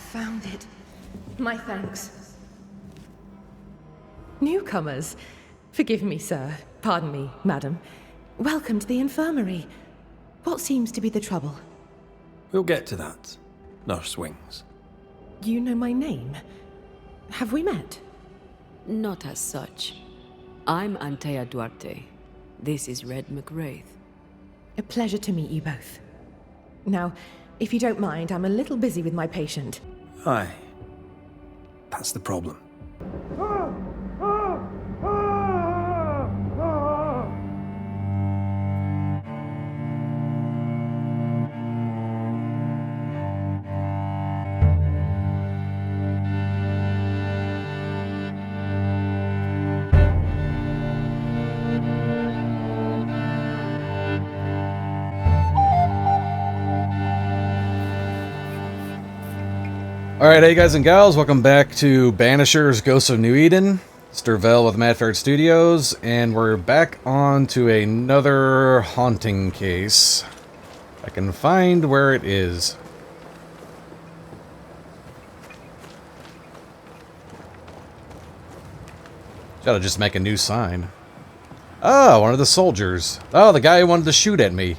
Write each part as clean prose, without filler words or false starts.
found it. My thanks. Newcomers. Forgive me, sir. Pardon me, madam. Welcome to the infirmary. What seems to be the trouble? We'll get to that, Nurse Wings. You know my name? Have we met? Not as such. I'm Antea Duarte. This is Red McWraith. A pleasure to meet you both. Now, if you don't mind, I'm a little busy with my patient. Aye. That's the problem. Alright, hey guys and gals, welcome back to Banishers, Ghosts of New Eden. It's Dervell with Mad Ferret Studios, and we're back on to another haunting case. I can find where it is. Gotta just make a new sign. Oh, one of the soldiers. Oh, the guy who wanted to shoot at me.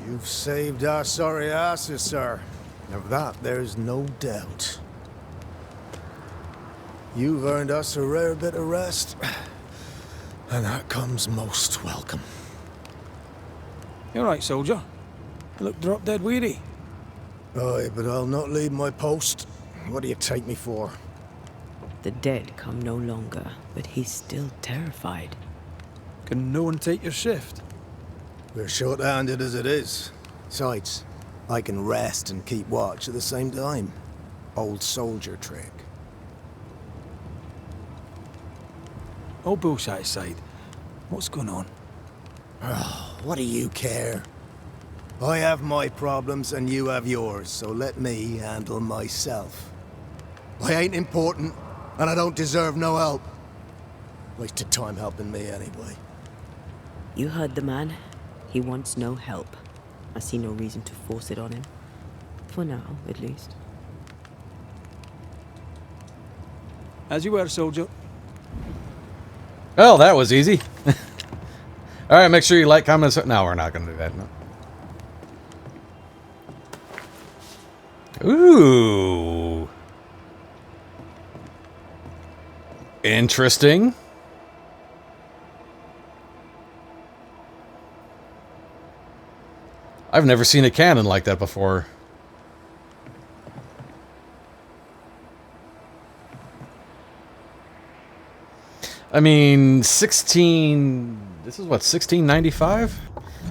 You've saved our sorry asses, sir. Of that, there's no doubt. You've earned us a rare bit of rest, and that comes most welcome. You alright, soldier? You look drop dead weary. Aye, but I'll not leave my post. What do you take me for? The dead come no longer, but he's still terrified. Can no one take your shift? We're short-handed as it is. Besides, I can rest and keep watch at the same time. Old soldier trick. All bullshit aside, what's going on? Oh, what do you care? I have my problems and you have yours, so let me handle myself. I ain't important, and I don't deserve no help. Wasted time helping me anyway. You heard the man. He wants no help. I see no reason to force it on him. For now, at least. As you were, soldier. Well, that was easy. Alright, make sure you like, comment, no, we're not going to do that. No. Ooh. Interesting. I've never seen a cannon like that before. I mean, this is what, 1695?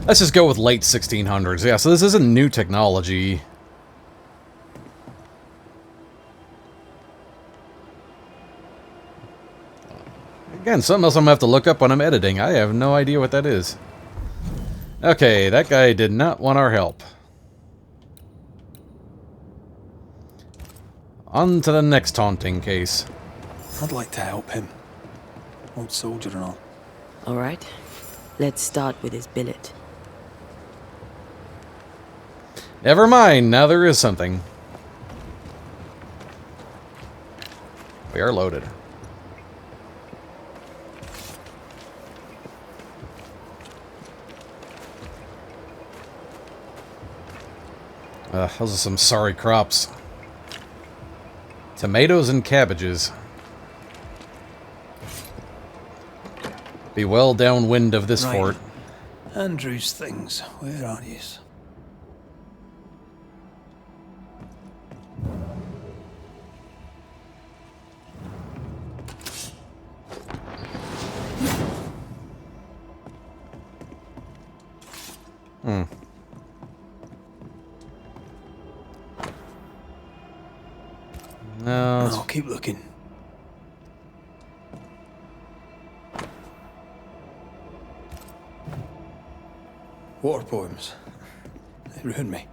Let's just go with late 1600s. Yeah, so this isn't new technology. Again, something else I'm going to have to look up when I'm editing. I have no idea what that is. Okay, that guy did not want our help. On to the next haunting case. I'd like to help him. Old soldier and all. Alright, let's start with his billet. Never mind, now there is something. We are loaded. Those are some sorry crops. Tomatoes and cabbages. Be well downwind of this fort. Andrew's things. Where are yous? No. I'll keep looking. Water poems. They ruined me.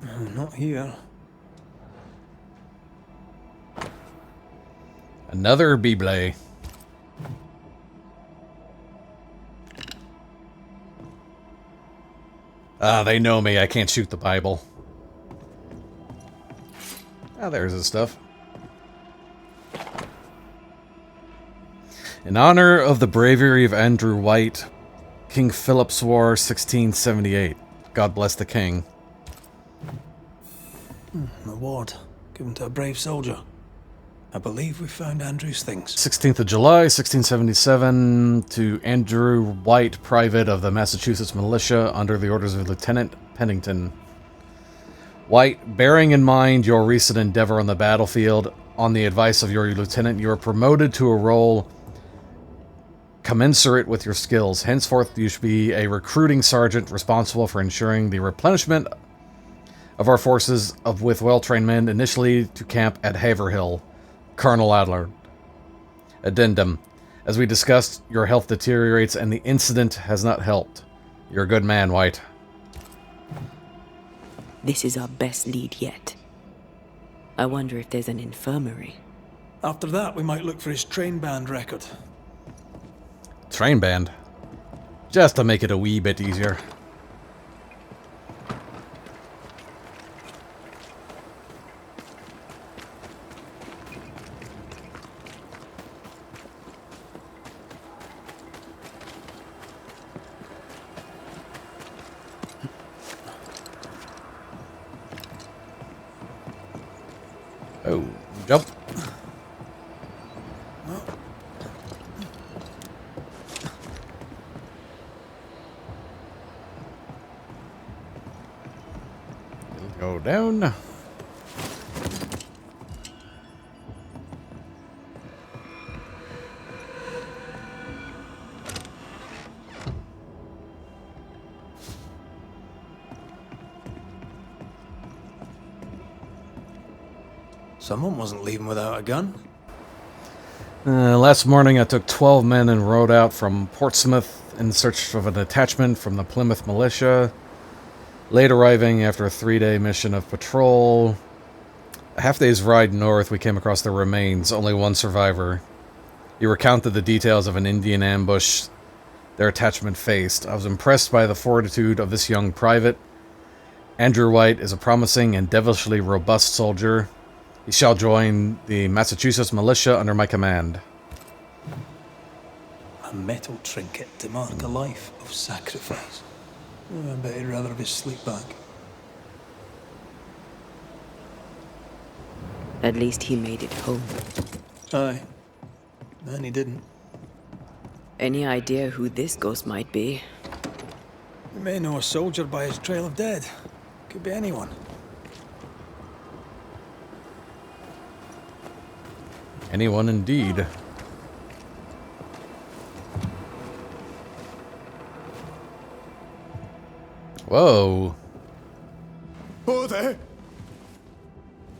No, not here. Another Bible. They know me. I can't shoot the Bible. Ah, there's his stuff. In honor of the bravery of Andrew Whylie, King Philip swore 1678. God bless the king. An award given to a brave soldier. I believe we found Andrew's things. 16th of July, 1677, to Andrew Whylie, private of the Massachusetts militia, under the orders of Lieutenant Pennington. Whylie, bearing in mind your recent endeavor on the battlefield, on the advice of your lieutenant, you are promoted to a role commensurate with your skills. Henceforth, you should be a recruiting sergeant responsible for ensuring the replenishment of our forces with well-trained men, initially to camp at Haverhill. Colonel Adler. Addendum. As we discussed, your health deteriorates and the incident has not helped. You're a good man, Whylie. This is our best lead yet. I wonder if there's an infirmary. After that, we might look for his train band record. Train band? Just to make it a wee bit easier. Oh, jump. Go down. Someone wasn't leaving without a gun. Last morning I took 12 men and rode out from Portsmouth in search of a detachment from the Plymouth militia. Late arriving after a 3-day mission of patrol. A half-day's ride north, we came across their remains, only one survivor. He recounted the details of an Indian ambush their attachment faced. I was impressed by the fortitude of this young private. Andrew Whylie is a promising and devilishly robust soldier. He shall join the Massachusetts militia under my command. A metal trinket to mark a life of sacrifice. I bet he'd rather have his sleep back. At least he made it home. Aye. And he didn't. Any idea who this ghost might be? We may know a soldier by his trail of dead. Could be anyone. Anyone indeed. Whoa. Oh, there!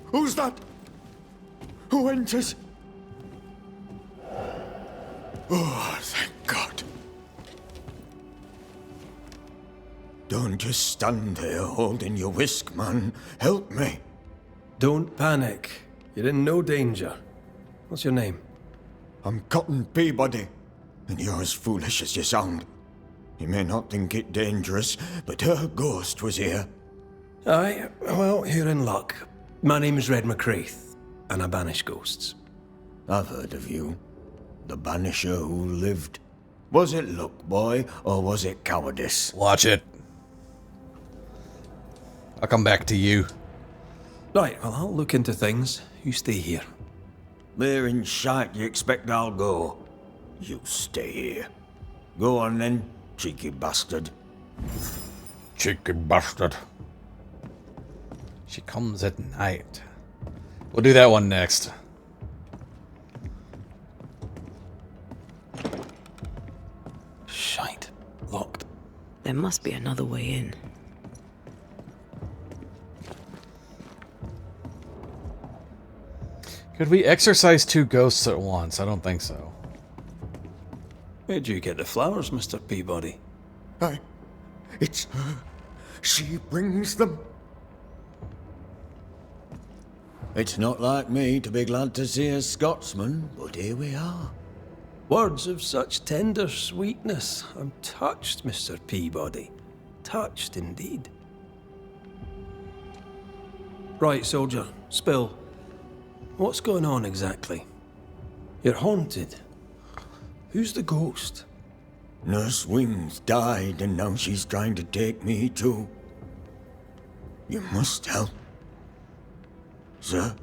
Who's that? Who enters? Oh, thank God. Don't just stand there holding your whisk, man. Help me. Don't panic. You're in no danger. What's your name? I'm Cotton Peabody, and you're as foolish as you sound. You may not think it dangerous, but her ghost was here. Aye, well, you're in luck. My name's Red McCraith, and I banish ghosts. I've heard of you. The Banisher who lived. Was it luck, boy, or was it cowardice? Watch it. I'll come back to you. Right, well, I'll look into things. You stay here. Where in shite you expect I'll go? You stay here. Go on then, cheeky bastard. Cheeky bastard. She comes at night. We'll do that one next. Shite. Locked. There must be another way in. Could we exorcise two ghosts at once? I don't think so. Where'd you get the flowers, Mr. Peabody? It's her. She brings them. It's not like me to be glad to see a Scotsman, but here we are. Words of such tender sweetness. I'm touched, Mr. Peabody. touched indeed. Right, soldier, spill. What's going on exactly? You're haunted. Who's the ghost? Nurse Wings died, and now she's trying to take me too. You must help. Sir?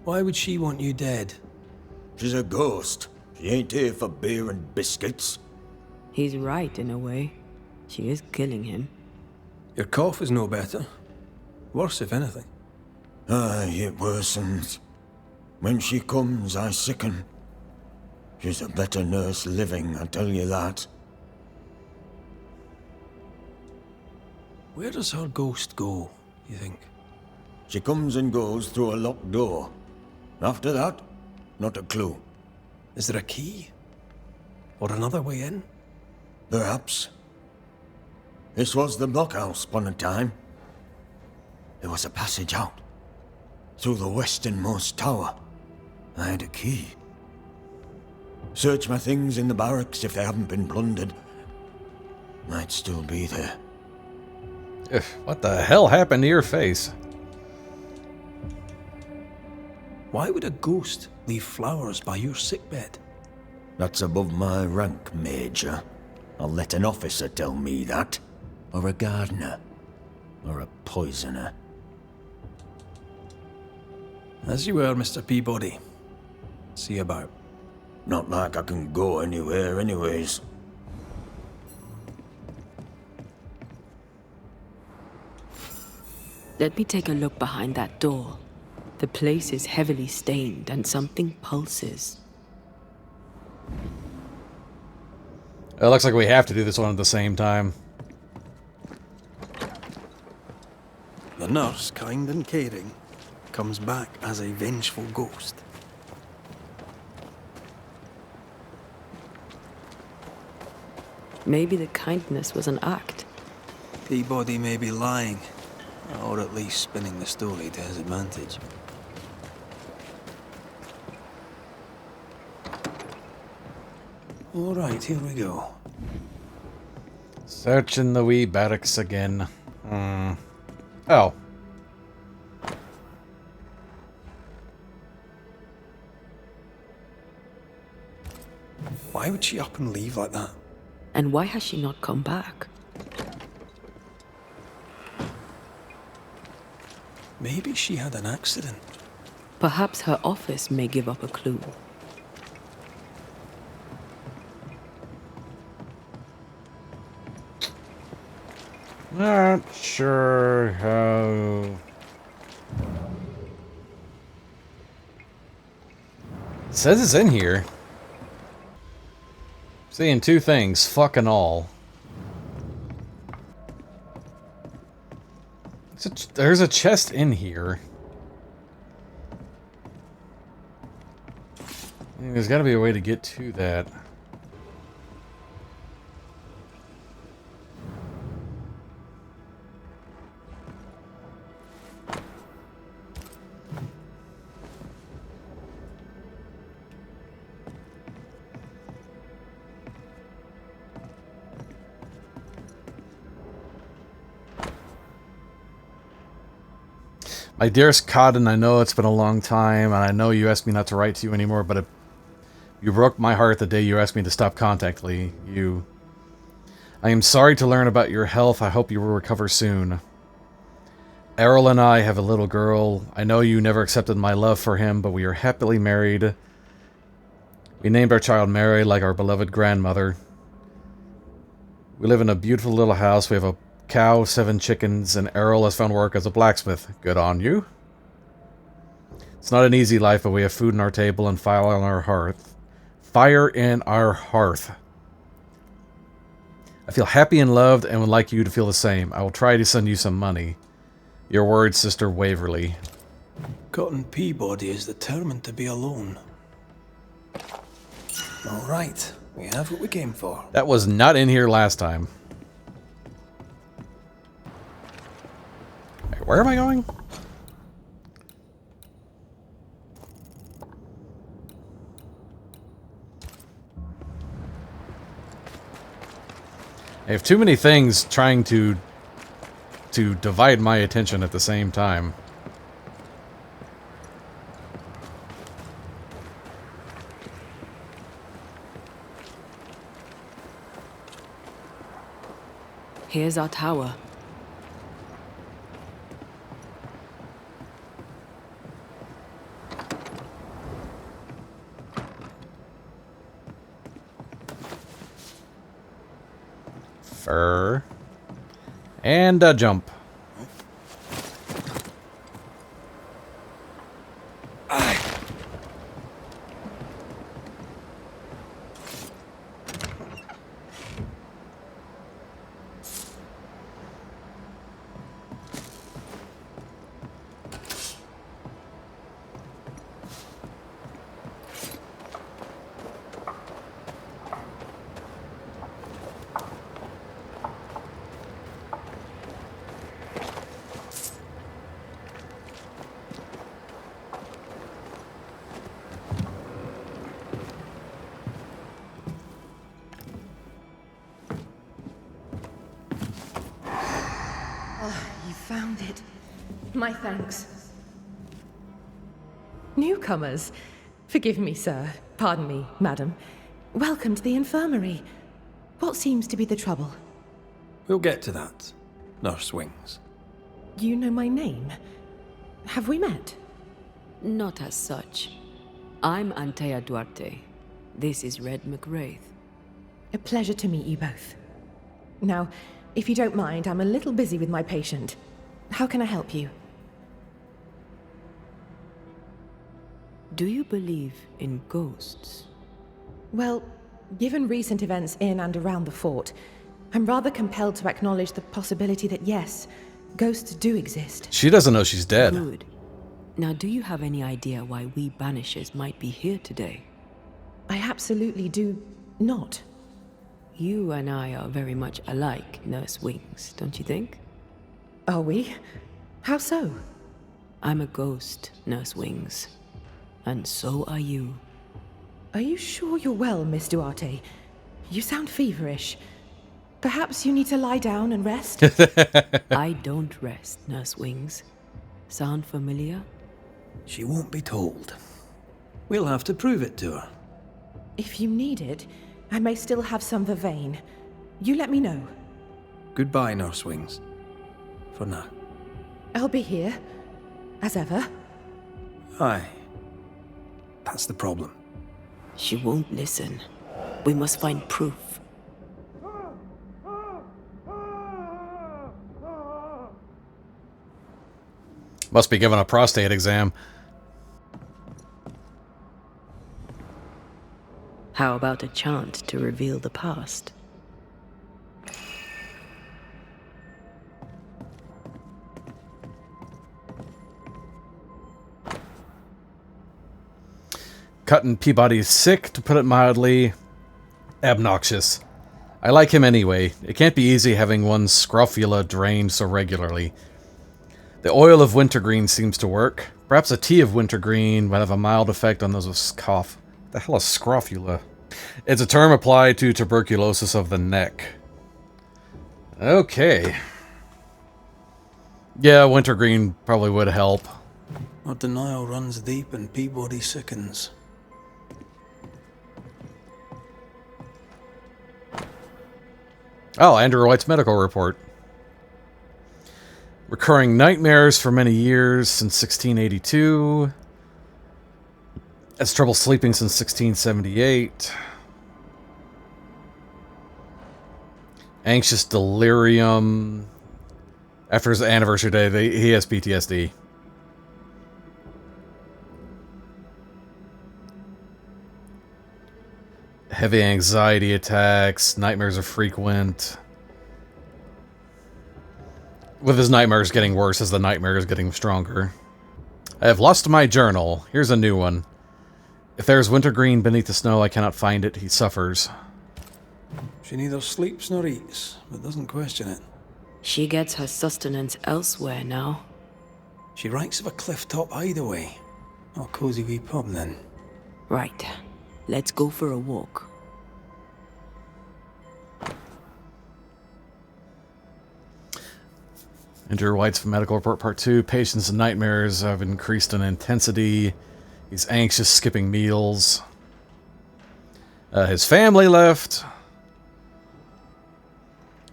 Why would she want you dead? She's a ghost. She ain't here for beer and biscuits. He's right in a way. She is killing him. Your cough is no better. Worse, if anything. Aye, it worsens. When she comes, I sicken. She's a better nurse living, I tell you that. Where does her ghost go, you think? She comes and goes through a locked door. After that, not a clue. Is there a key? Or another way in? Perhaps. This was the blockhouse upon a time. There was a passage out. Through the westernmost tower. I had a key. Search my things in the barracks if they haven't been plundered. Might still be there. What the hell happened to your face? Why would a ghost leave flowers by your sickbed? That's above my rank, Major. I'll let an officer tell me that. Or a gardener. Or a poisoner. As you were, Mr. Peabody. See you about. Not like I can go anywhere anyways. Let me take a look behind that door. The place is heavily stained and something pulses. It looks like we have to do this one at the same time. The nurse, kind and caring, comes back as a vengeful ghost. Maybe the kindness was an act. Peabody may be lying, or at least spinning the story to his advantage. All right, here we go. Searching the wee barracks again. Oh. Why would she up and leave like that? And why has she not come back? Maybe she had an accident. Perhaps her office may give up a clue. Not sure how... It says it's in here. Seeing two things, fucking all. There's a chest in here. There's gotta be a way to get to that. My dearest Codden, I know it's been a long time, and I know you asked me not to write to you anymore, but you broke my heart the day you asked me to stop contacting you. I am sorry to learn about your health. I hope you will recover soon. Errol and I have a little girl. I know you never accepted my love for him, but we are happily married. We named our child Mary, like our beloved grandmother. We live in a beautiful little house. We have a cow, 7 chickens, and Errol has found work as a blacksmith. Good on you. It's not an easy life, but we have food on our table and fire on our hearth. Fire in our hearth. I feel happy and loved and would like you to feel the same. I will try to send you some money. Your words, Sister Waverly. Cotton Peabody is determined to be alone. All right, we have what we came for. That was not in here last time. Wait, where am I going? I have too many things trying to divide my attention at the same time. Here's our tower. Fur. And a jump. You found it. My thanks. Newcomers. Forgive me, sir. Pardon me, madam. Welcome to the infirmary. What seems to be the trouble? We'll get to that, Nurse Wings. You know my name? Have we met? Not as such. I'm Antea Duarte. This is Red McWraith. A pleasure to meet you both. Now, if you don't mind, I'm a little busy with my patient. How can I help you? Do you believe in ghosts? Well, given recent events in and around the fort, I'm rather compelled to acknowledge the possibility that yes, ghosts do exist. She doesn't know she's dead. Good. Now, do you have any idea why we Banishers might be here today? I absolutely do not. You and I are very much alike, Nurse Wings, don't you think? Are we? How so? I'm a ghost, Nurse Wings. And so are you. Are you sure you're well, Miss Duarte? You sound feverish. Perhaps you need to lie down and rest? I don't rest, Nurse Wings. Sound familiar? She won't be told. We'll have to prove it to her. If you need it, I may still have some vervain. You let me know. Goodbye, Nurse Wings. For now. I'll be here, as ever. Aye. That's the problem. She won't listen. We must find proof. Must be given a prostate exam. How about a chant to reveal the past? Cutting Peabody's sick, to put it mildly. Obnoxious. I like him anyway. It can't be easy having one's scrofula drained so regularly. The oil of wintergreen seems to work. Perhaps a tea of wintergreen might have a mild effect on those with cough. The hell is scrofula? It's a term applied to tuberculosis of the neck. Okay. Yeah, wintergreen probably would help. Our denial runs deep and Peabody sickens. Oh, Andrew Whytie's medical report. Recurring nightmares for many years since 1682. Has trouble sleeping since 1678. Anxious delirium. After his anniversary day, he has PTSD. Heavy anxiety attacks. Nightmares are frequent. With his nightmares getting worse as the nightmare is getting stronger. I have lost my journal. Here's a new one. If there is wintergreen beneath the snow, I cannot find it. He suffers. She neither sleeps nor eats, but doesn't question it. She gets her sustenance elsewhere now. She writes of a cliff-top hideaway. Oh, cozy wee pub, then. Right. Let's go for a walk. Andrew White's medical report part 2. Patients and nightmares have increased in intensity. He's anxious, skipping meals. His family left.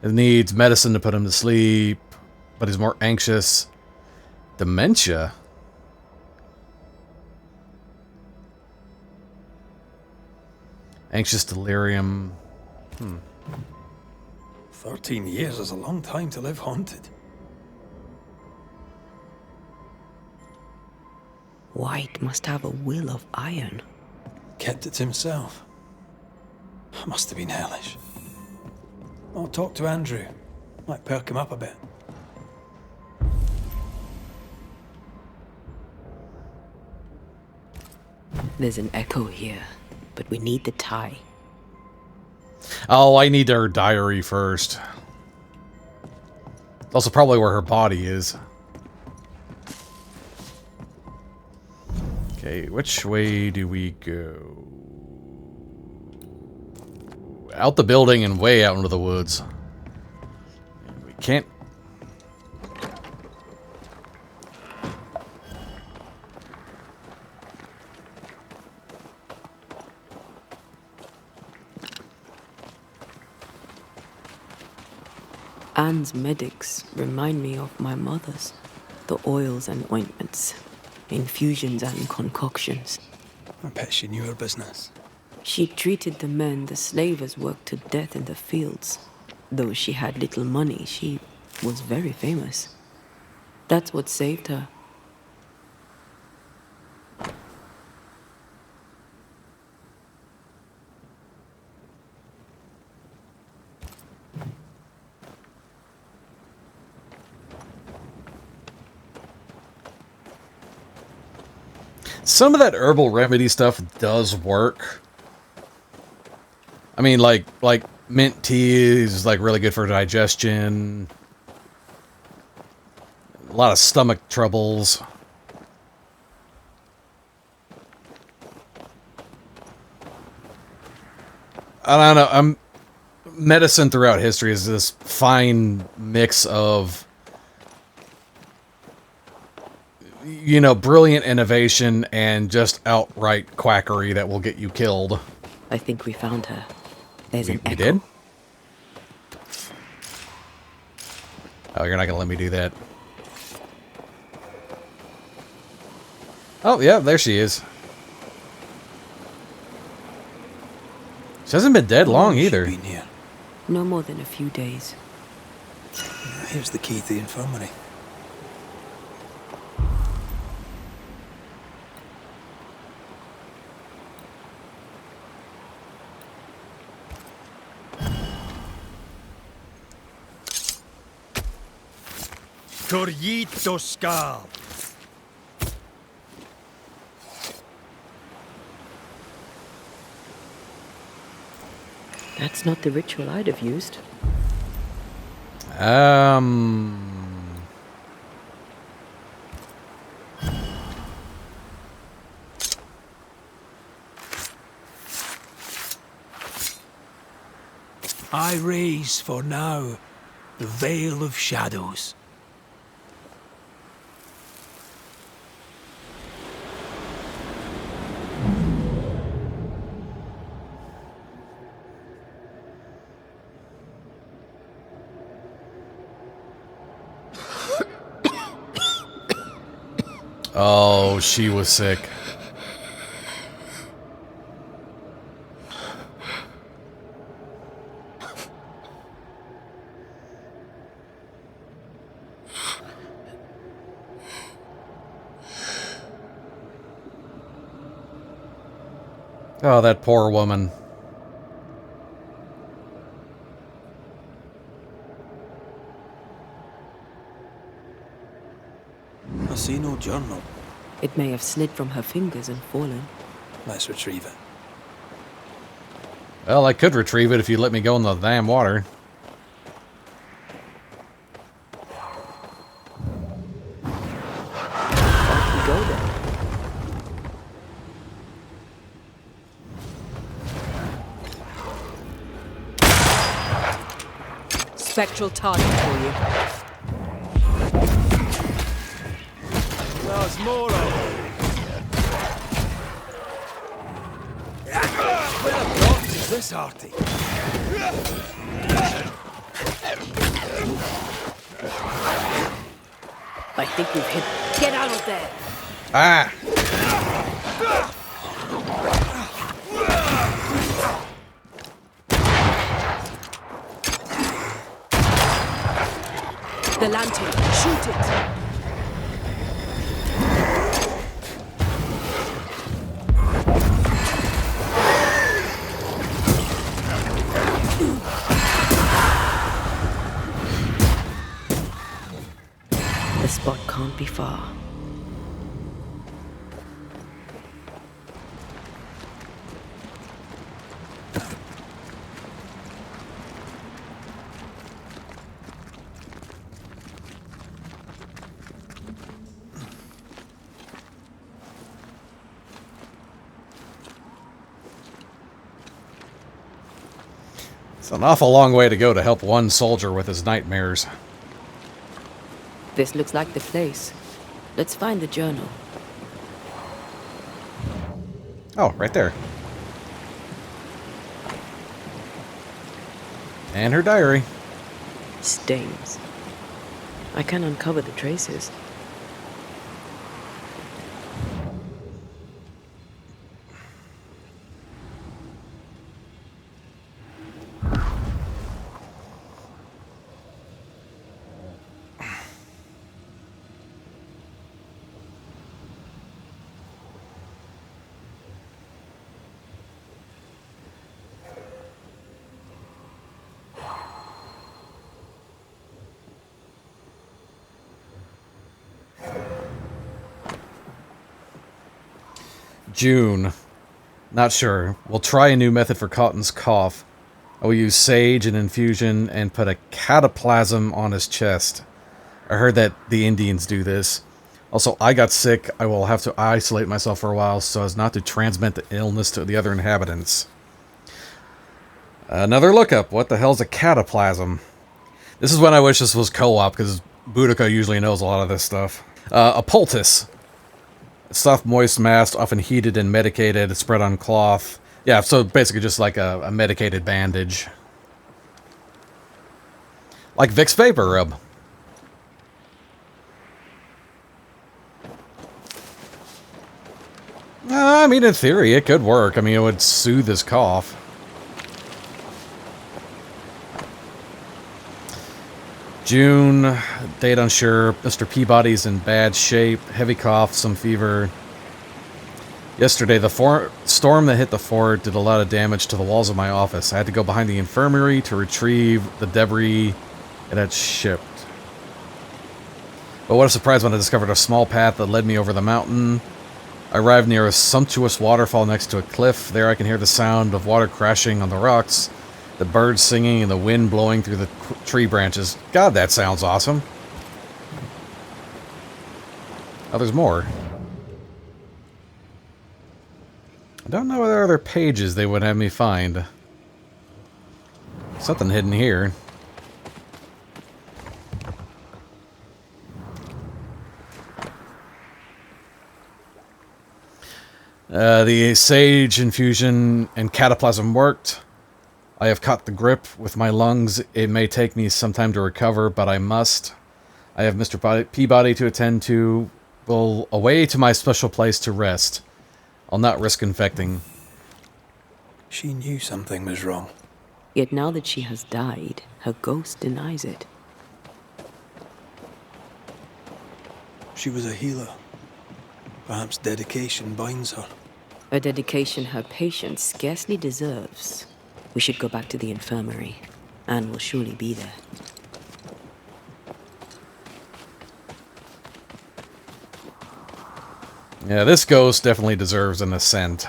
He needs medicine to put him to sleep, but he's more anxious. Dementia? Anxious delirium. 13 years is a long time to live haunted. White must have a will of iron. Kept it to himself. Must have been hellish. I'll talk to Andrew. Might perk him up a bit. There's an echo here, but we need the tie. Oh, I need her diary first. Also probably where her body is. Okay, which way do we go? Out the building and way out into the woods. And we can't... Anne's medics remind me of my mother's. The oils and ointments, infusions and concoctions. I bet she knew her business. She treated the men the slavers worked to death in the fields. Though she had little money, she was very famous. That's what saved her. Some of that herbal remedy stuff does work. I mean, like mint tea is like really good for digestion. A lot of stomach troubles. I don't know. Medicine throughout history is this fine mix of, you know, brilliant innovation and just outright quackery that will get you killed. I think we found her. There's an echo. You did? Oh, you're not gonna let me do that. Oh, yeah, there she is. She hasn't been dead long either. Been here? No more than a few days. Here's the key to the infirmary. Corrito Scal. That's not the ritual I'd have used. I raise for now the veil of shadows. Oh, she was sick. Oh, that poor woman. I see no journal. It may have slid from her fingers and fallen. Let's retrieve it. Well, I could retrieve it if you let me go in the damn water. Off we go then. Spectral target for you. There's more of them. Where the blocks is this arty? I think we've hit. Get out of there! Ah! The lantern. Shoot it! The spot can't be far. It's an awful long way to go to help one soldier with his nightmares. This looks like the place. Let's find the journal. Oh, right there. And her diary. Stains. I can uncover the traces. June. Not sure. We'll try a new method for Cotton's cough. I will use sage and infusion and put a cataplasm on his chest. I heard that the Indians do this. Also, I got sick. I will have to isolate myself for a while so as not to transmit the illness to the other inhabitants. Another lookup. What the hell's a cataplasm? This is when I wish this was co-op, because Boudica usually knows a lot of this stuff. A poultice. Soft, moist mass, often heated and medicated, spread on cloth. Yeah, so basically just like a medicated bandage. Like Vicks Vapor Rub. I mean, in theory, it could work. I mean, it would soothe his cough. June, date unsure. Mr. Peabody's in bad shape. Heavy cough, some fever. Yesterday, the storm that hit the fort did a lot of damage to the walls of my office. I had to go behind the infirmary to retrieve the debris it had shipped. But what a surprise when I discovered a small path that led me over the mountain. I arrived near a sumptuous waterfall next to a cliff. There I can hear the sound of water crashing on the rocks, the birds singing, and the wind blowing through the tree branches. God, that sounds awesome. Oh, there's more. I don't know what other pages they would have me find. Something hidden here. The sage infusion and cataplasm worked. I have caught the grip with my lungs. It may take me some time to recover, but I must. I have Mr. Peabody to attend to. Will away to my special place to rest. I'll not risk infecting. She knew something was wrong. Yet now that she has died, her ghost denies it. She was a healer. Perhaps dedication binds her. A dedication her patient scarcely deserves. We should go back to the infirmary. Anne will surely be there. Yeah, this ghost definitely deserves an ascent.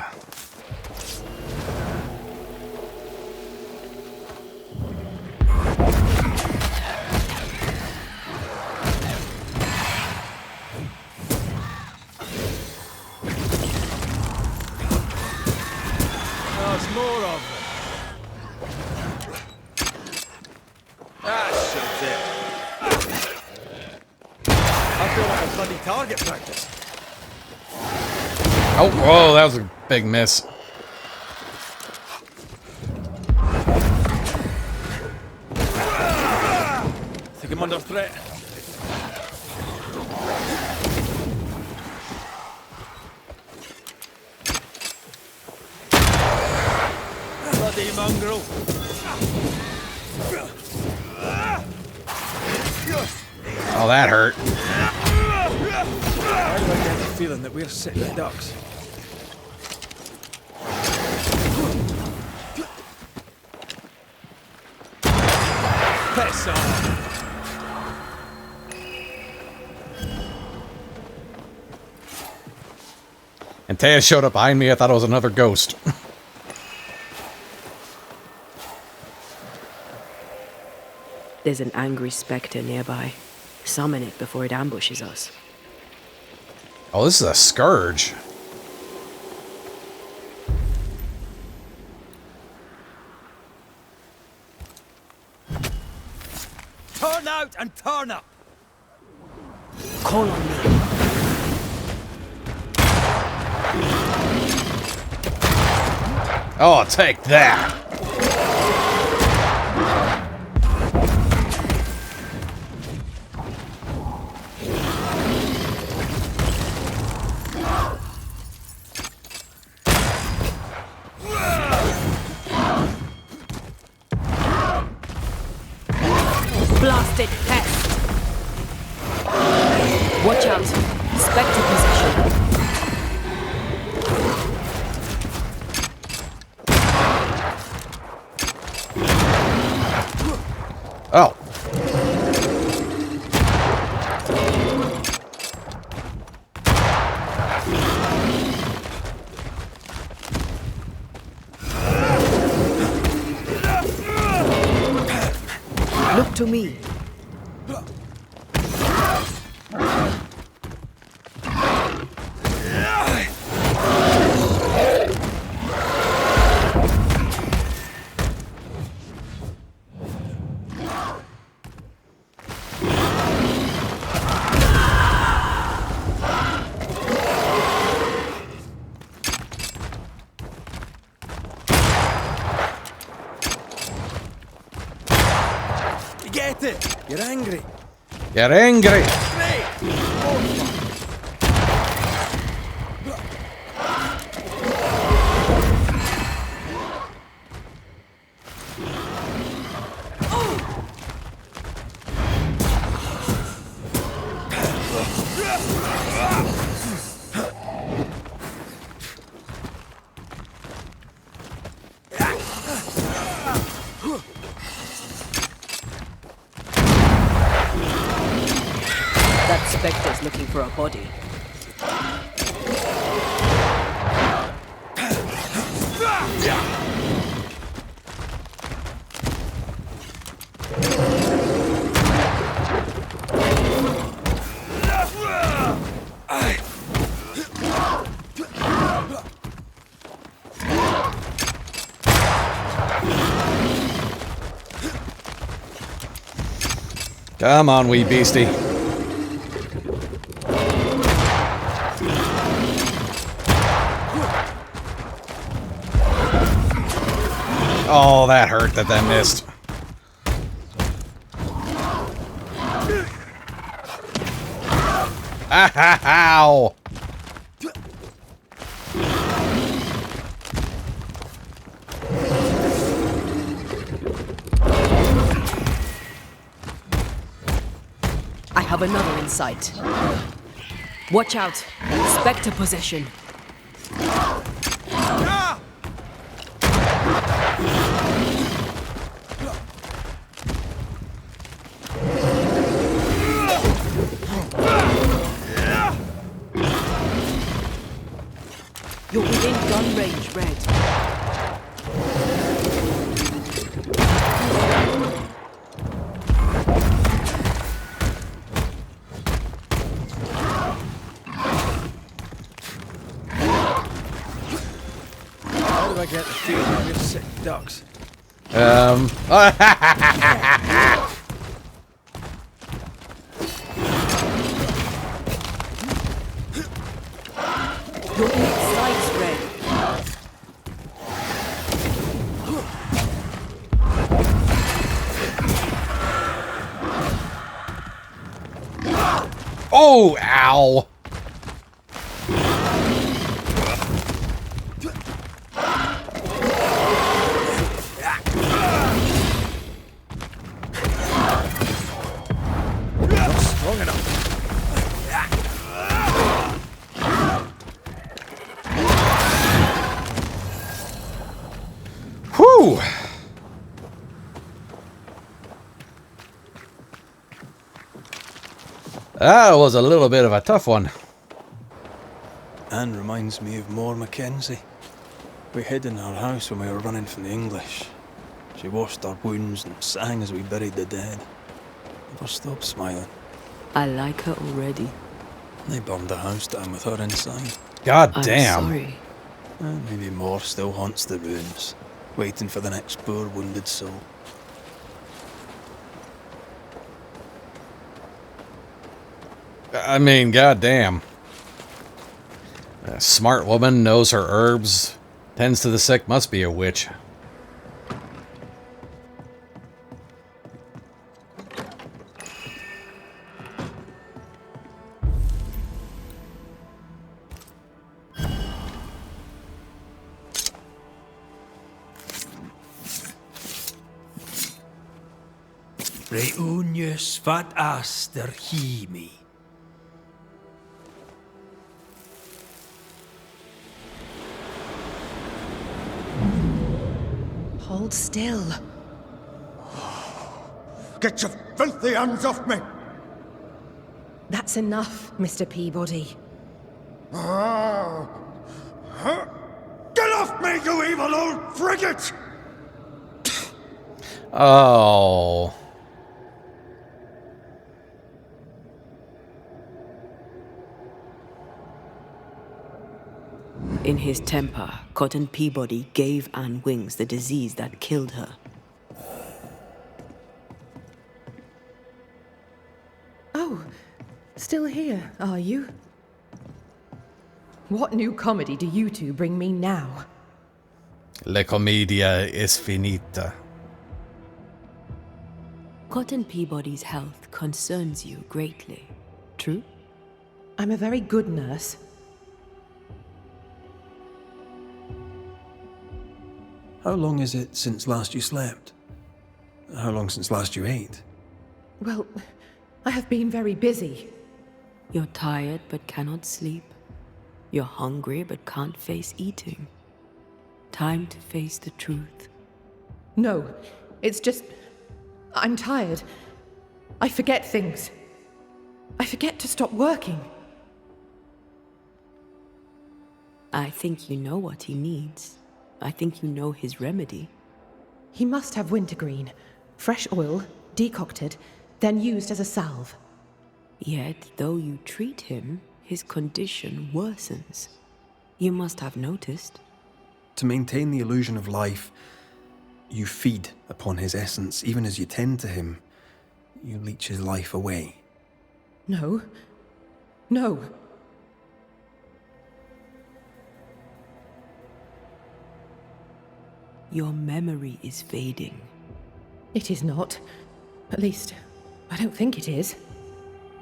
There's more of them. That should it. I feel like a bloody target practice. Oh, whoa, that was a big miss. Think I'm under threat. Bloody mongrel. Oh, that hurt. Why do I get the feeling that we're sitting ducks? Piss off! Antea showed up behind me. I thought it was another ghost. There's an angry specter nearby. Summon it before it ambushes us. Oh, this is a scourge. Turn out and turn up! Call on me. Oh, take that. Blasted pest! Watch out! Specter position. Oh. Look to me. Get it! You're angry. Get angry. Great! That specter's looking for a body. Come on, wee beastie. Oh, that hurt that missed. Ow! I have another in sight. Watch out! Specter possession. You're within gun range, Red. How do I get the feeling that we're sick ducks? You're in its Oh, ow! Not strong enough. Whew! That was a little bit of a tough one. Anne reminds me of More Mackenzie. We hid in our house when we were running from the English. She washed our wounds and sang as we buried the dead. Never stopped smiling. I like her already. They burned the house down with her inside. God I'm damn. sorry. Maybe more still haunts the ruins, waiting for the next poor wounded soul. I mean, goddamn. A smart woman knows her herbs. Tends to the sick, must be a witch. Reunius vat aster himi. Hold still. Get your filthy hands off me! That's enough, Mr. Peabody. Get off me, you evil old frigate! Oh. In his temper, Cotton Peabody gave Anne Wings the disease that killed her. Oh, still here, are you? What new comedy do you two bring me now? La commedia es finita. Cotton Peabody's health concerns you greatly, true? I'm a very good nurse. How long is it since last you slept? How long since last you ate? Well, I have been very busy. You're tired but cannot sleep. You're hungry but can't face eating. Time to face the truth. No, it's just... I'm tired. I forget things. I forget to stop working. I think you know what he needs. I think you know his remedy. He must have wintergreen. Fresh oil, decocted, then used as a salve. Yet, though you treat him, his condition worsens. You must have noticed. To maintain the illusion of life, you feed upon his essence. Even as you tend to him, you leech his life away. No. No. Your memory is fading. It is not. At least, I don't think it is.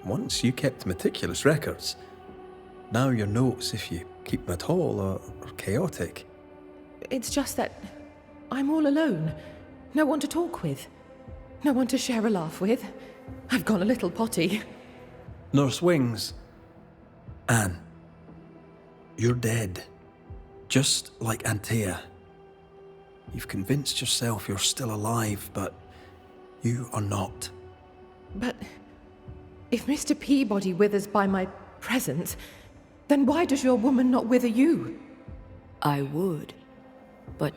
Once you kept meticulous records. Now your notes, if you keep them at all, are chaotic. It's just that I'm all alone. No one to talk with. No one to share a laugh with. I've gone a little potty. Nurse Wings. Anne. You're dead. Just like Antea. You've convinced yourself you're still alive, but you are not. But if Mr. Peabody withers by my presence, then why does your woman not wither you? I would, but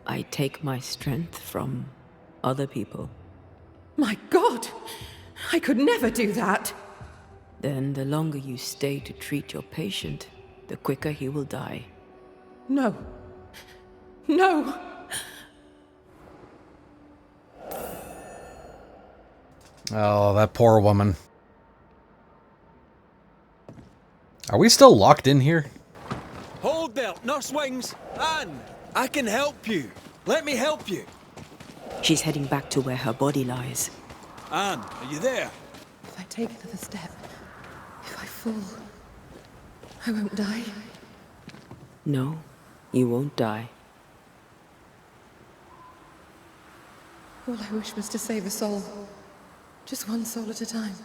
I take my strength from other people. My God! I could never do that! Then the longer you stay to treat your patient, the quicker he will die. No. No! Oh, that poor woman. Are we still locked in here? Hold there, Nurse Wings. Anne, I can help you. Let me help you. She's heading back to where her body lies. Anne, are you there? If I take another step, fall, I won't die. No, you won't die. All I wish was to save a soul. Just one soul at a time.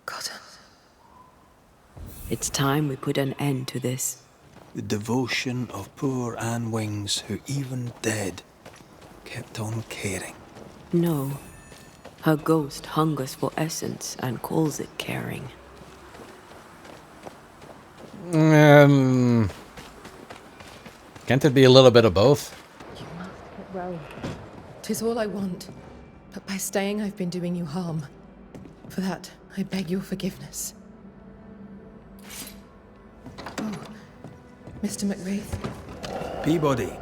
Cotton. It's time we put an end to this. The devotion of poor Anne Wings, who even dead, kept on caring. No. Her ghost hungers for essence and calls it caring. Can't it be a little bit of both? You must get well. 'Tis all I want. But by staying, I've been doing you harm. For that, I beg your forgiveness. Oh, Mr. McWraith. Peabody,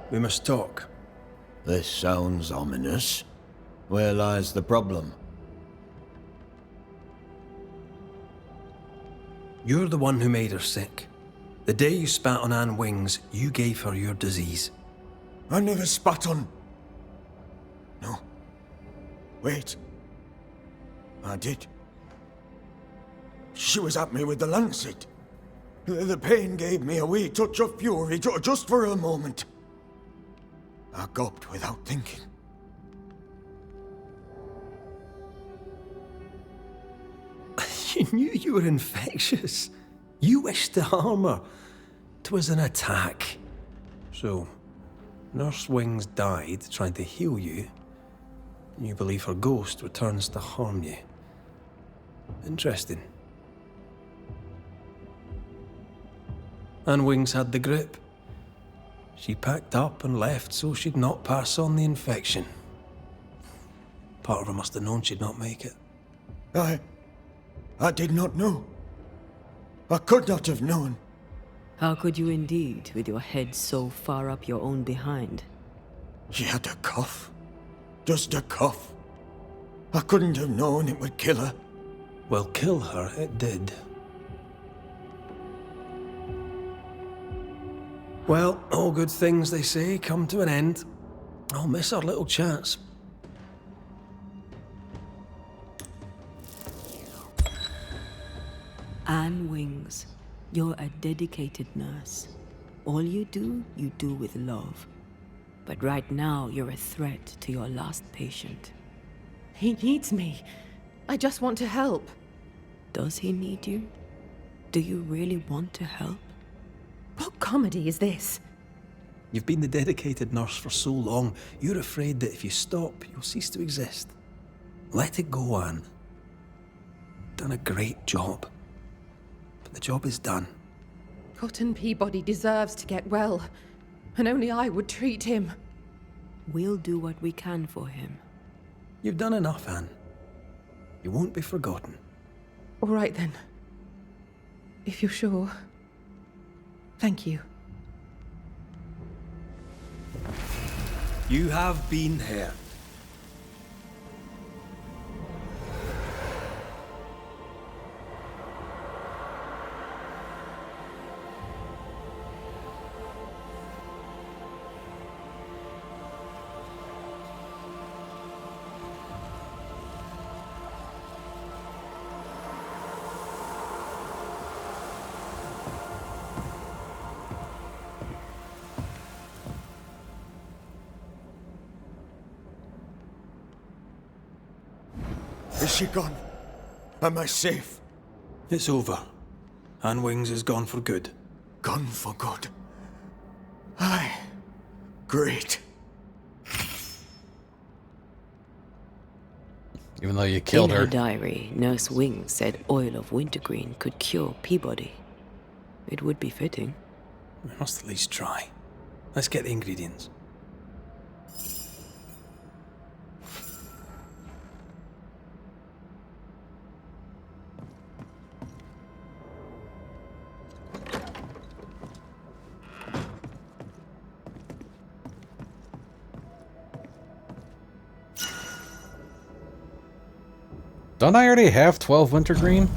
we must talk. This sounds ominous. Where lies the problem? You're the one who made her sick. The day you spat on Anne Wings, you gave her your disease. I never spat on... No. Wait. I did. She was at me with the lancet. The pain gave me a wee touch of fury, just for a moment. I gulped without thinking. You knew you were infectious. You wished to harm her. 'Twas an attack. So, Nurse Wings died trying to heal you, and you believe her ghost returns to harm you. Interesting. Anne Wings had the grip. She packed up and left so she'd not pass on the infection. Part of her must have known she'd not make it. I did not know. I could not have known. How could you indeed, with your head so far up your own behind? She had a cough. Just a cough. I couldn't have known it would kill her. Well, kill her it did. Well, all good things, they say, come to an end. I'll miss our little chats. Anne Wings, you're a dedicated nurse. All you do with love. But right now, you're a threat to your last patient. He needs me. I just want to help. Does he need you? Do you really want to help? What comedy is this? You've been the dedicated nurse for so long, you're afraid that if you stop, you'll cease to exist. Let it go, Anne. Done a great job. But the job is done. Cotton Peabody deserves to get well, and only I would treat him. We'll do what we can for him. You've done enough, Anne. You won't be forgotten. All right then. If you're sure. Thank you. You have been here. Is she gone? Am I safe? It's over. Anne Wings is gone for good. Gone for good. Aye. Great. Even though you killed In her. her diary, Nurse Wings said oil of wintergreen could cure Peabody. It would be fitting. We must at least try. Let's get the ingredients. Don't I already have 12 wintergreen?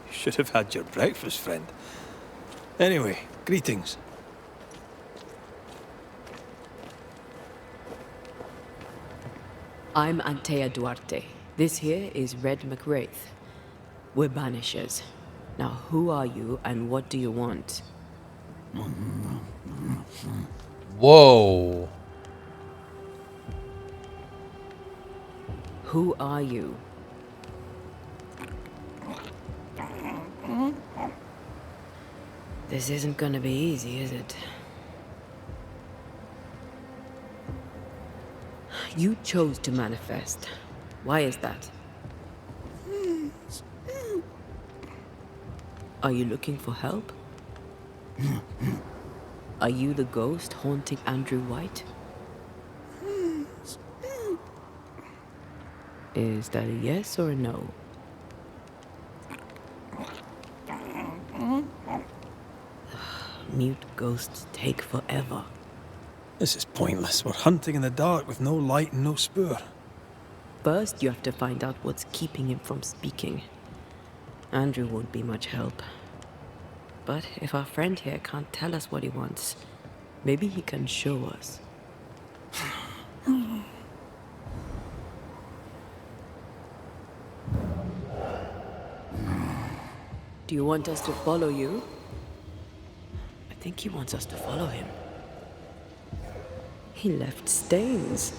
You should have had your breakfast, friend. Anyway, greetings. I'm Antea Duarte. This here is Red McWraith. We're Banishers. Now, who are you and what do you want? Whoa. Who are you? This isn't gonna be easy, is it? You chose to manifest. Why is that? Are you looking for help? Are you the ghost haunting Andrew White? Is that a yes or a no? Mute ghosts take forever. This is pointless. We're hunting in the dark with no light and no spoor. First, you have to find out what's keeping him from speaking. Andrew won't be much help. But if our friend here can't tell us what he wants, maybe he can show us. Do you want us to follow you? I think he wants us to follow him. He left stains.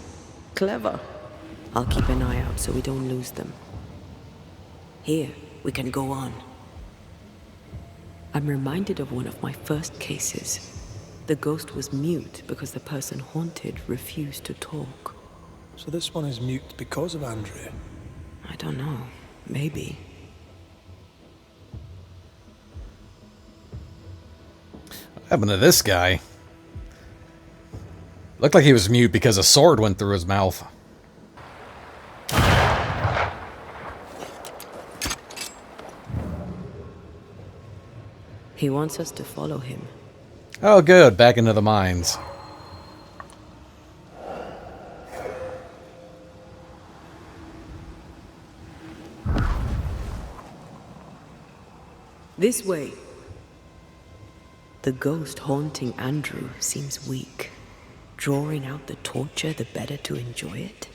Clever. I'll keep an eye out so we don't lose them. Here, we can go on. I'm reminded of one of my first cases. The ghost was mute because the person haunted refused to talk. So this one is mute because of Andrew? I don't know. Maybe. What happened to this guy? Looked like he was mute because a sword went through his mouth. He wants us to follow him. Oh, good. Back into the mines. This way. The ghost haunting Andrew seems weak. Drawing out the torture the better to enjoy it?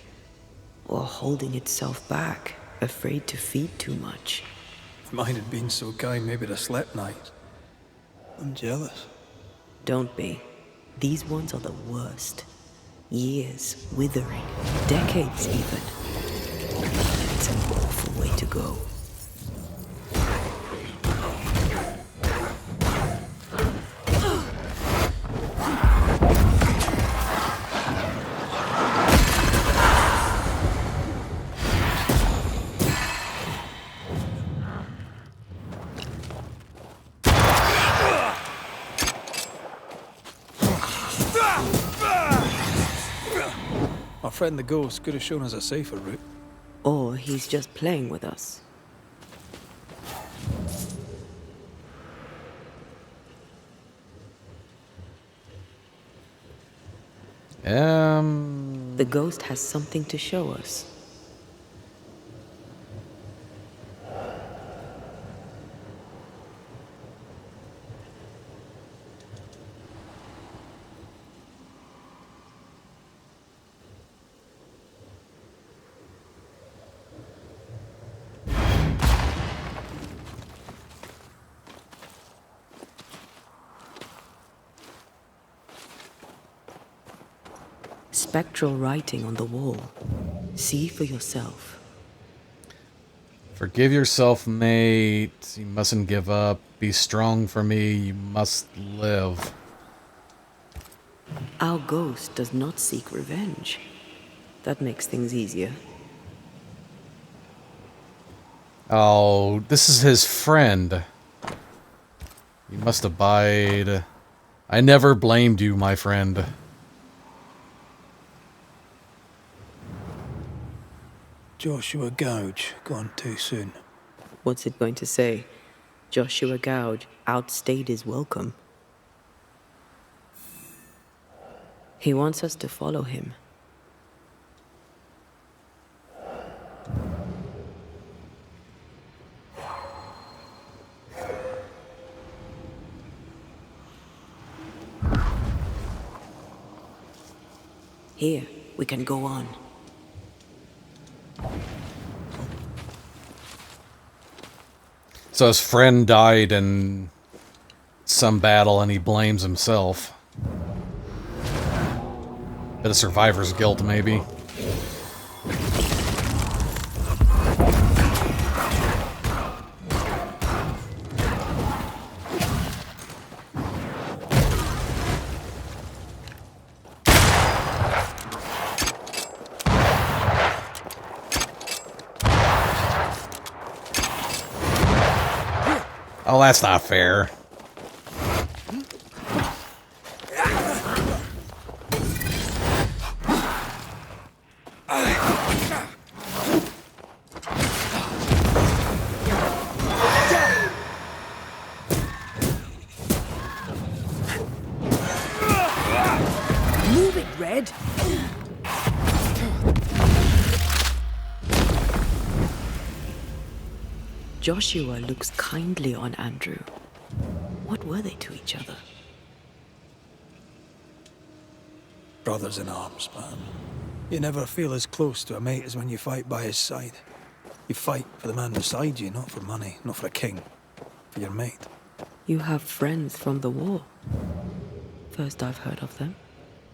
Or holding itself back, afraid to feed too much? If mine had been so kind, maybe I'd have slept night. I'm jealous. Don't be. These ones are the worst. Years withering, decades even. It's an awful way to go. Our friend the ghost could have shown us a safer route. Or he's just playing with us. The ghost has something to show us. Spectral writing on the wall. See for yourself. Forgive yourself, mate. You mustn't give up. Be strong for me. You must live. Our ghost does not seek revenge. That makes things easier. Oh, this is his friend. You must abide. I never blamed you, my friend. Joshua Gouge, gone too soon. What's it going to say? Joshua Gouge outstayed his welcome. He wants us to follow him. Here, we can go on. So his friend died in some battle and he blames himself. Bit of survivor's guilt, maybe. Oh, that's not fair. Move it, Red. Joshua looks kindly on Andrew. What were they to each other? Brothers in arms, man. You never feel as close to a mate as when you fight by his side. You fight for the man beside you, not for money, not for a king. For your mate. You have friends from the war. First I've heard of them.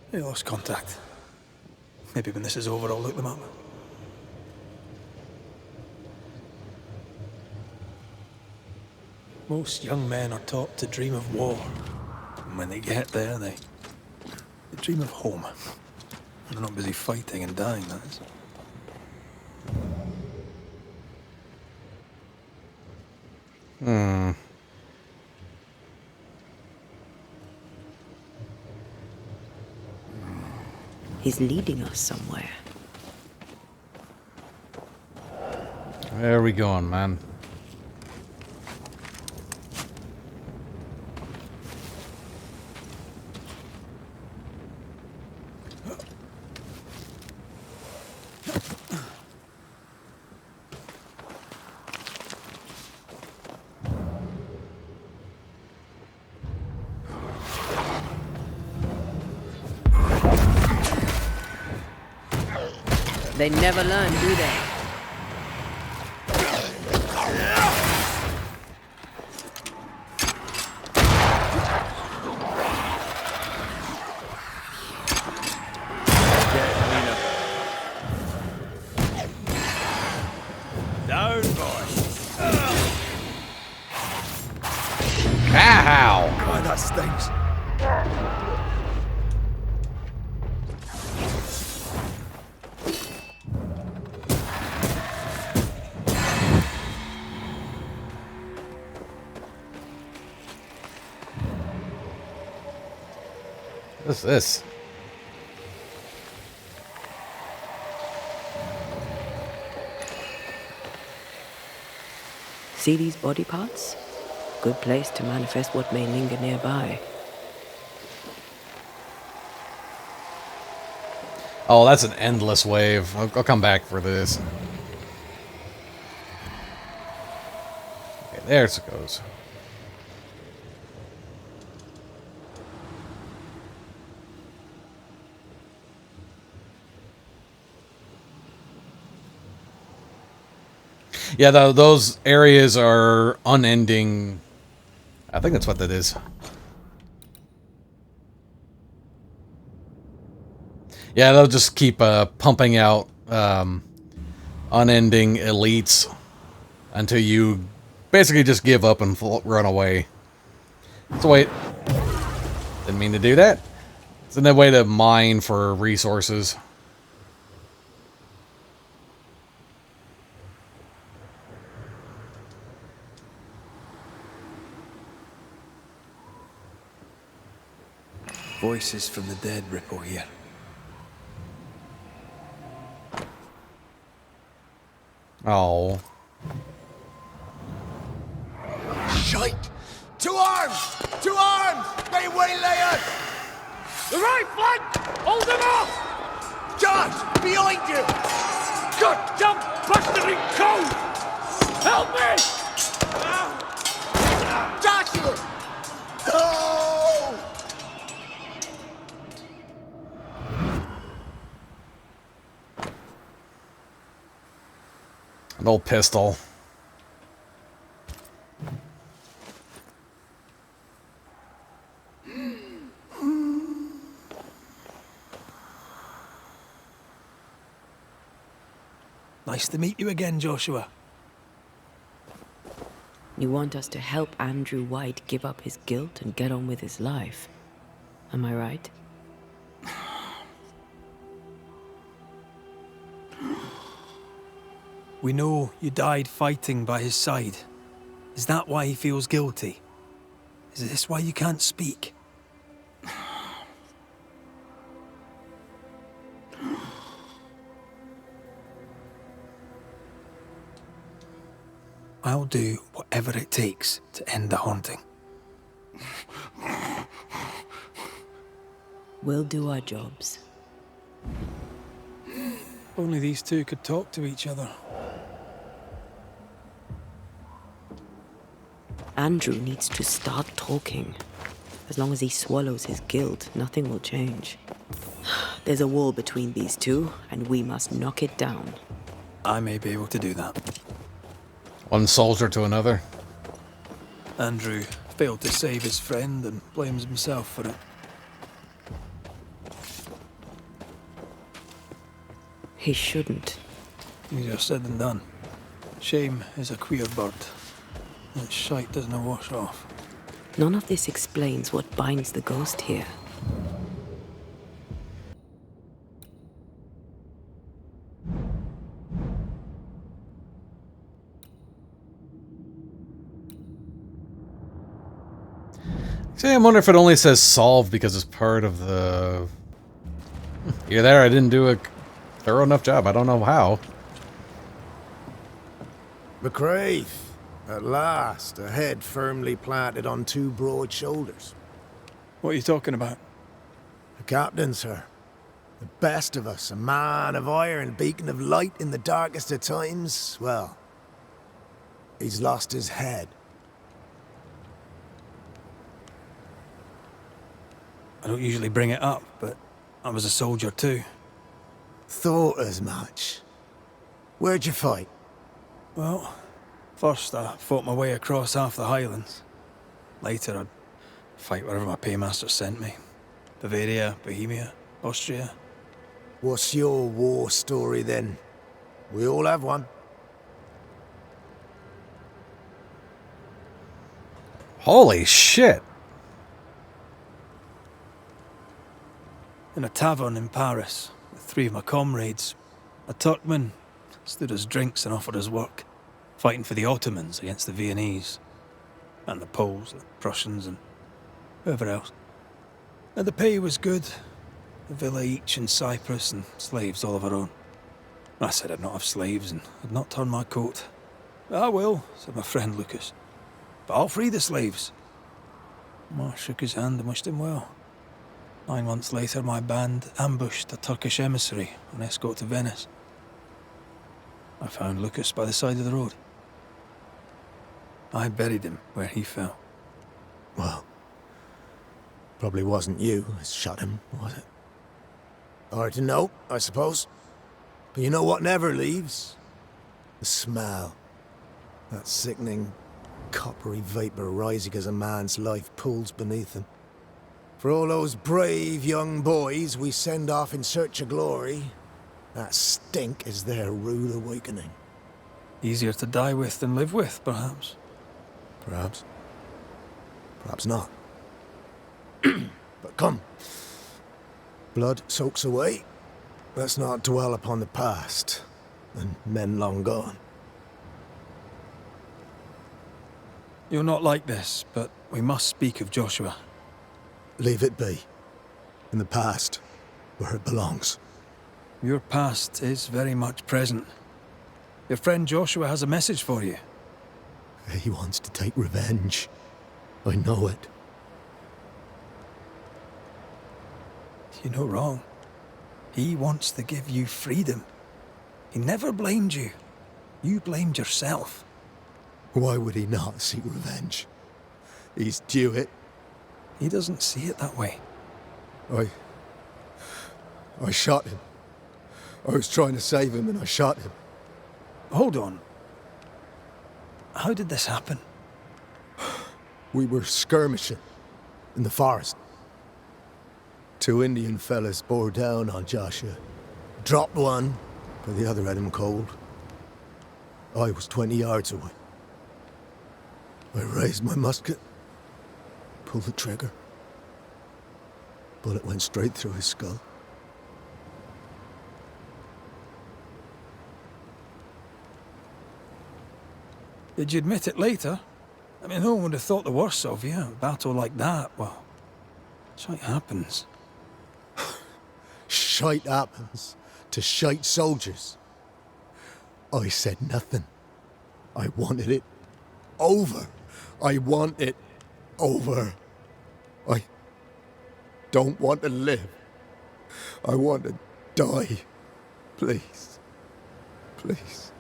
They lost contact. Maybe when this is over, I'll look them up. Most young men are taught to dream of war. And when they get there, they dream of home. They're not busy fighting and dying, that is. He's leading us somewhere. Where are we going, man? They never learn, do they? Down, boys. Ow! God, that stinks. What's this? See these body parts? Good place to manifest what may linger nearby. Oh, that's an endless wave. I'll come back for this. Okay, there it goes. Yeah, those areas are unending. I think that's what that is. Yeah, they'll just keep pumping out unending elites until you basically just give up and run away. So wait, didn't mean to do that. It's a way to mine for resources. Voices from the dead ripple here. Oh. Shite! To arms! To arms! They waylay us! The right flank! Hold them off! Josh! Behind you! Goddamn bastarding cold! Help me! Joshua! No! An old pistol. Nice to meet you again, Joshua. You want us to help Andrew White give up his guilt and get on with his life. Am I right? We know you died fighting by his side. Is that why he feels guilty? Is this why you can't speak? I'll do whatever it takes to end the haunting. We'll do our jobs. Only these two could talk to each other. Andrew needs to start talking. As long as he swallows his guilt, nothing will change. There's a wall between these two, and we must knock it down. I may be able to do that. One soldier to another. Andrew failed to save his friend and blames himself for it. He shouldn't. Easier said than done. Shame is a queer bird. That shite doesn't wash off. None of this explains what binds the ghost here. See, I wonder if it only says solved because it's part of the... You're there, I didn't do a thorough enough job. I don't know how. McCraith, at last, a head firmly planted on two broad shoulders. What are you talking about? The captain, sir. The best of us, a man of iron, beacon of light in the darkest of times. Well, he's lost his head. I don't usually bring it up, but I was a soldier too. Thought as much. Where'd you fight? Well, first I fought my way across half the Highlands. Later I'd fight wherever my paymaster sent me. Bavaria, Bohemia, Austria. What's your war story then? We all have one. Holy shit! In a tavern in Paris, with three of my comrades, a Turkman stood us drinks and offered us work, fighting for the Ottomans against the Viennese, and the Poles, the Prussians, and whoever else. And the pay was good, a villa each in Cyprus and slaves all of our own. I said I'd not have slaves and I'd not turn my coat. I will, said my friend Lucas, but I'll free the slaves. I shook his hand and wished him well. 9 months later, my band ambushed a Turkish emissary on escort to Venice. I found Lucas by the side of the road. I buried him where he fell. Well, probably wasn't you who shot him, was it? Hard to know, I suppose. But you know what never leaves? The smell. That sickening, coppery vapor rising as a man's life pulls beneath him. For all those brave young boys we send off in search of glory, that stink is their rude awakening. Easier to die with than live with, perhaps. Perhaps. Perhaps not. But come. Blood soaks away. Let's not dwell upon the past, and men long gone. You're not like this, but we must speak of Joshua. Leave it be. In the past, where it belongs. Your past is very much present. Your friend Joshua has a message for you. He wants to take revenge. I know it. You're no wrong. He wants to give you freedom. He never blamed you. You blamed yourself. Why would he not seek revenge? He's due it. He doesn't see it that way. I shot him. I was trying to save him and I shot him. Hold on. How did this happen? We were skirmishing in the forest. 2 Indian fellas bore down on Joshua. Dropped one, but the other had him cold. I was 20 yards away. I raised my musket, pulled the trigger. Bullet went straight through his skull. Did you admit it later? I mean, no one would have thought the worst of you. A battle like that, well, shite happens. Shite happens to shite soldiers. I said nothing. I wanted it over. I want it over. I don't want to live. I want to die. Please. Please.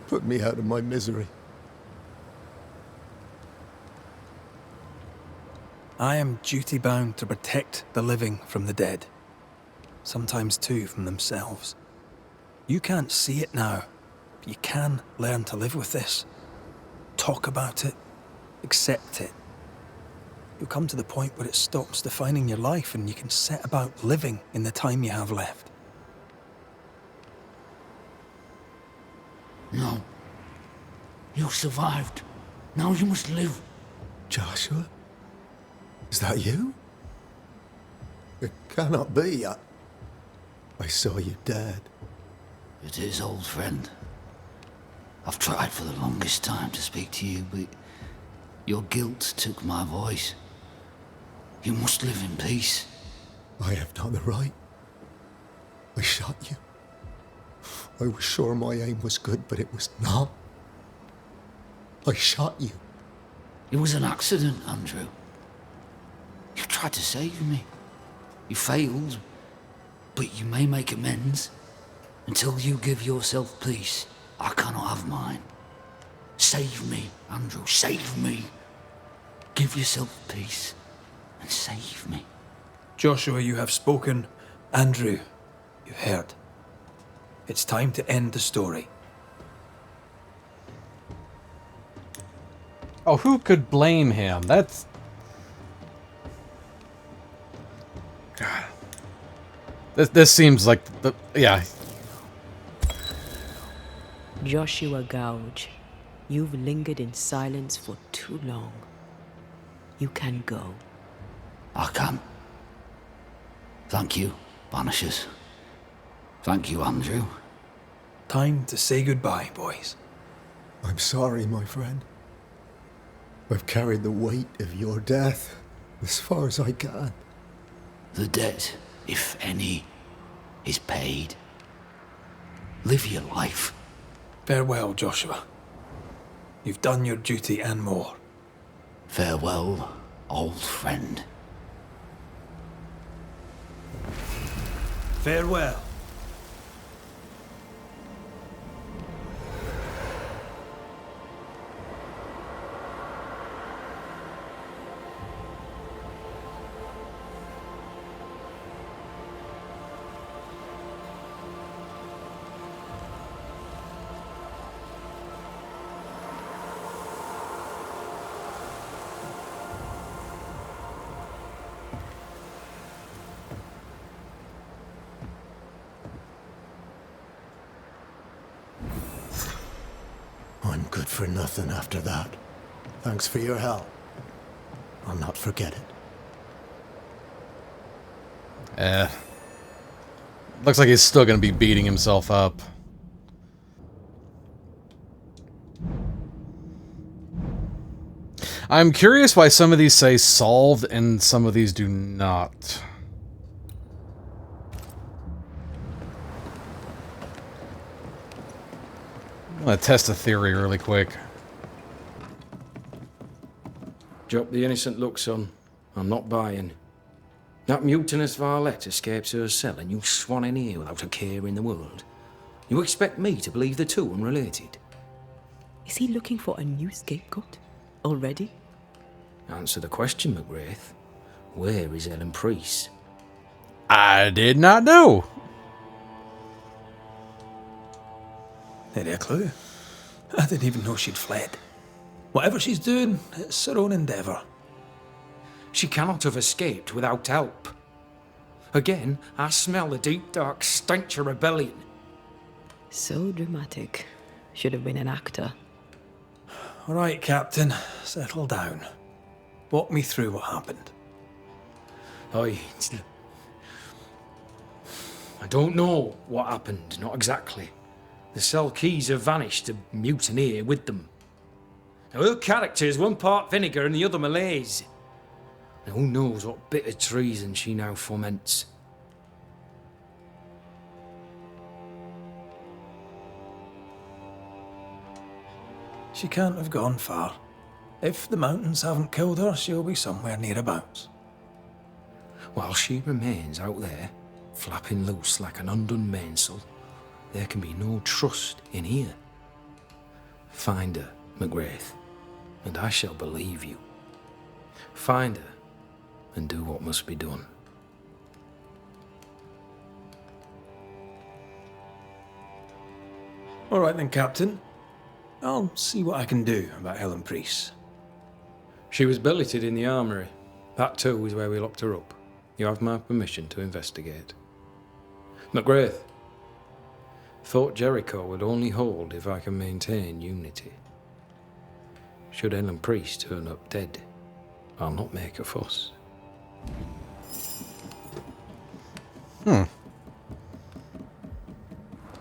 Put me out of my misery. I am duty-bound to protect the living from the dead. Sometimes, too, from themselves. You can't see it now, but you can learn to live with this. Talk about it. Accept it. You'll come to the point where it stops defining your life and you can set about living in the time you have left. No. You survived. Now you must live. Joshua? Is that you? It cannot be. I saw you dead. It is, old friend. I've tried for the longest time to speak to you, but your guilt took my voice. You must live in peace. I have done the right. I shot you. I was sure my aim was good, but it was not. I shot you. It was an accident, Andrew. You tried to save me. You failed, but you may make amends. Until you give yourself peace, I cannot have mine. Save me, Andrew, save me. Give yourself peace and save me. Joshua, you have spoken. Andrew, you heard. It's time to end the story. Oh, who could blame him? That's... God. This seems like the... Yeah. Joshua Gouge, you've lingered in silence for too long. You can go. I can. Thank you, Banishers. Thank you, Andrew. Time to say goodbye, boys. I'm sorry, my friend. I've carried the weight of your death as far as I can. The debt, if any, is paid. Live your life. Farewell, Joshua. You've done your duty and more. Farewell, old friend. Farewell. I'm good for nothing after that. Thanks for your help. I'll not forget it. Looks like he's still gonna be beating himself up. I'm curious why some of these say solved and some of these do not. I'm gonna test a theory really quick. Drop the innocent look, son. I'm not buying. That mutinous varlet escapes her cell and you swan in here without a care in the world. You expect me to believe the two unrelated? Is he looking for a new scapegoat? Already? Answer the question, McGrath. Where is Ellen Priest? I did not know. Any a clue? I didn't even know she'd fled. Whatever she's doing, it's her own endeavour. She cannot have escaped without help. Again, I smell the deep, dark stench of rebellion. So dramatic. should have been an actor. All right, Captain. Settle down. Walk me through what happened. I don't know what happened, not exactly. The cell keys have vanished, the mutineer with them. Now, her character's one part vinegar and the other Malaise. Now, who knows what bitter treason she now foments. She can't have gone far. If the mountains haven't killed her, she'll be somewhere nearabouts. While she remains out there, flapping loose like an undone mainsail, there can be no trust in here. Find her, McGrath, and I shall believe you. Find her, and do what must be done. All right then, Captain. I'll see what I can do about Helen Priest. She was billeted in the armory. That too is where we locked her up. You have my permission to investigate. McGrath, Fort Jericho would only hold if I can maintain unity. Should Helen Priest turn up dead, I'll not make a fuss.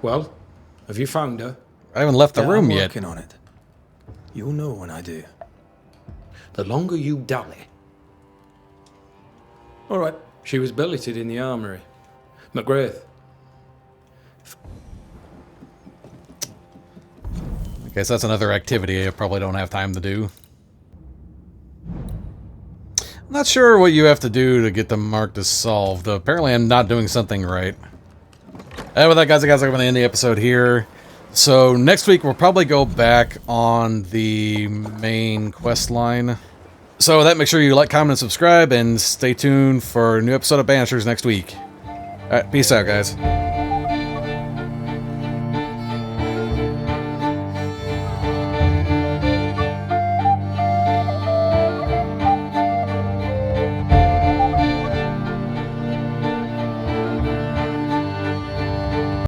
Well, have you found her? I haven't left the room I'm yet. working on it. You'll know when I do. The longer you dally. All right. She was billeted in the armory. McGrath. I guess that's another activity I probably don't have time to do. I'm not sure what you have to do to get the mark to solve, though apparently I'm not doing something right. And with that, guys, I'm going to end the episode here. So next week we'll probably go back on the main quest line. So with that, make sure you like, comment, and subscribe, and stay tuned for a new episode of Banishers next week. Alright, peace out, guys.